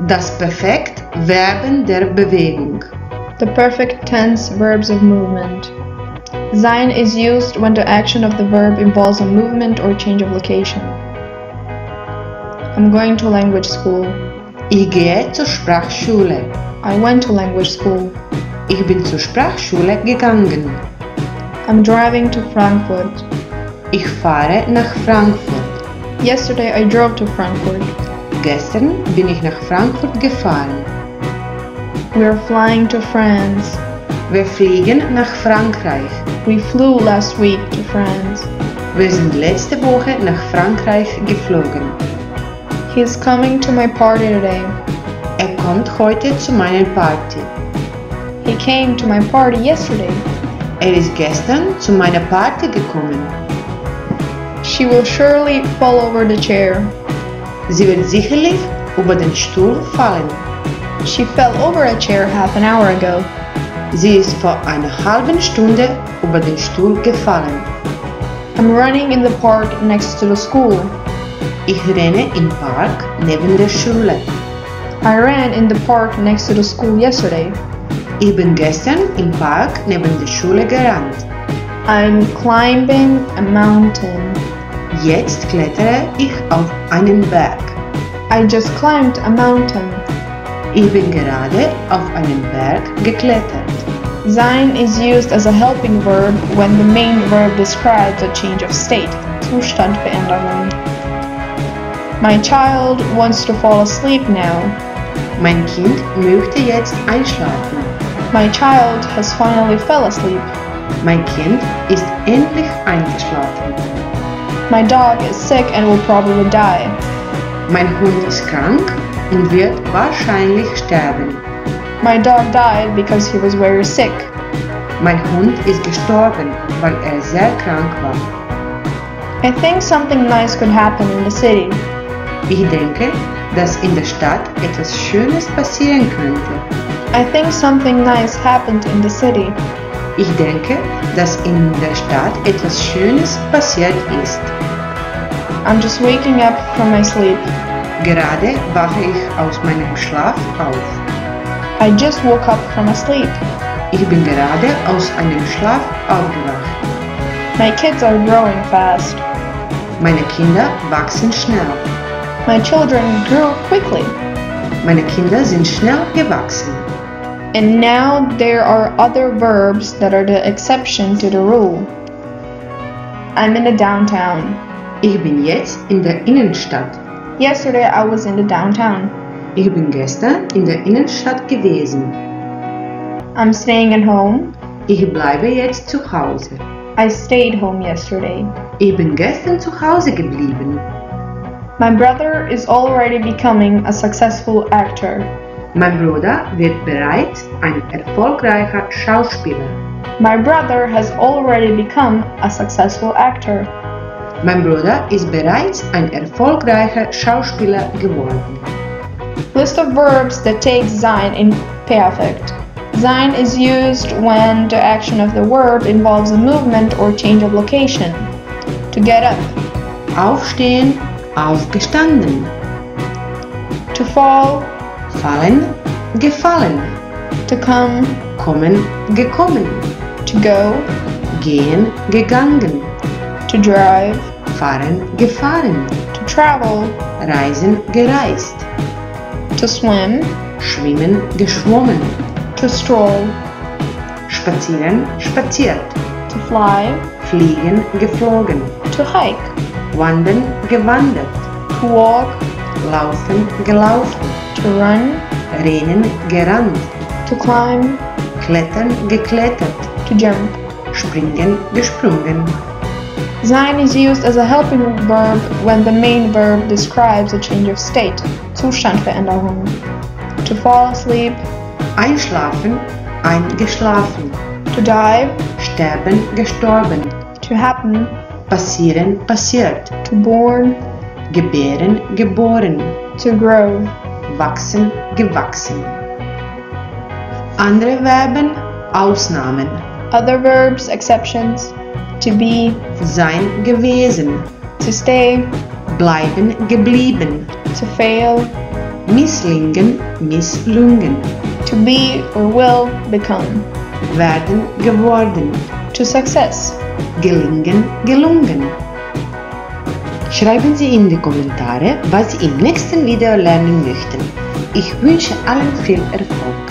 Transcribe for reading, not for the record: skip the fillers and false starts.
Das Perfekt Verben der Bewegung. The perfect tense verbs of movement. Sein is used when the action of the verb involves a movement or change of location. I'm going to language school. Ich gehe zur Sprachschule. I went to language school. Ich bin zur Sprachschule gegangen. I'm driving to Frankfurt. Ich fahre nach Frankfurt. Yesterday I drove to Frankfurt. Gestern bin ich nach Frankfurt gefahren. We are flying to France. Wir fliegen nach Frankreich. We flew last week to France. Wir sind letzte Woche nach Frankreich geflogen. He is coming to my party today. Er kommt heute zu meiner Party. He came to my party yesterday. Er ist gestern zu meiner Party gekommen. She will surely fall over the chair. Sie wird sicherlich über den Stuhl fallen. She fell over a chair half an hour ago. Sie ist vor einer halben Stunde über den Stuhl gefallen. I'm running in the park next to the school. Ich renne im Park neben der Schule. I ran in the park next to the school yesterday. Ich bin gestern im Park neben der Schule gerannt. I'm climbing a mountain. Jetzt klettere ich auf einen Berg. I just climbed a mountain. Ich bin gerade auf einen Berg geklettert. Sein is used as a helping verb when the main verb describes a change of state. Zustandveränderung. My child wants to fall asleep now. Mein Kind möchte jetzt einschlafen. My child has finally fell asleep. Mein Kind ist endlich eingeschlafen. My dog is sick and will probably die. Mein Hund ist krank und wird wahrscheinlich sterben. My dog died because he was very sick. Mein Hund ist gestorben, weil er sehr krank war. I think something nice could happen in the city. Ich denke, dass in der Stadt etwas Schönes passieren könnte. I think something nice happened in the city. Ich denke, dass in der Stadt etwas Schönes passiert ist. I'm just waking up from my sleep. Gerade wache ich aus meinem Schlaf auf. I just woke up from a sleep. Ich bin gerade aus einem Schlaf aufgewacht. My kids are growing fast. Meine Kinder wachsen schnell. My children grew quickly. Meine Kinder sind schnell gewachsen. And now there are other verbs that are the exception to the rule. I'm in the downtown. Ich bin jetzt in der Innenstadt. Yesterday I was in the downtown. Ich bin gestern in der Innenstadt gewesen. I'm staying at home. Ich bleibe jetzt zu Hause. I stayed home yesterday. Ich bin gestern zu Hause geblieben. My brother is already becoming a successful actor. Mein Bruder wird bereits ein erfolgreicher Schauspieler. My brother has already become a successful actor. Mein Bruder ist bereits ein erfolgreicher Schauspieler geworden. List of verbs that take sein in Perfekt. Sein is used when the action of the verb involves a movement or change of location. To get up. Aufstehen, aufgestanden. To fall. Fallen, gefallen. To come. Kommen, gekommen. To go. Gehen, gegangen. To drive. Fahren, gefahren. To travel. Reisen, gereist. To swim. Schwimmen, geschwommen. To stroll. Spazieren, spaziert. To fly. Fliegen, geflogen. To hike. Wandern, gewandert. To walk. Laufen, gelaufen. To run. Rennen, gerannt. To climb. Klettern, geklettert. To jump. Springen, gesprungen. Sein is used as a helping verb when the main verb describes a change of state. Zustandveränderung. To fall asleep. Einschlafen, eingeschlafen. To die. Sterben, gestorben. To happen. Passieren, passiert. To born. Gebären, geboren. To grow. Wachsen, gewachsen. Andere Verben, Ausnahmen. Other verbs, exceptions. To be. Sein, gewesen. To stay. Bleiben, geblieben. To fail. misslingen, misslungen, to be or will become, werden, geworden, to success. gelingen, gelungen. Schreiben Sie in die Kommentare, was Sie im nächsten Video lernen möchten. Ich wünsche allen viel Erfolg.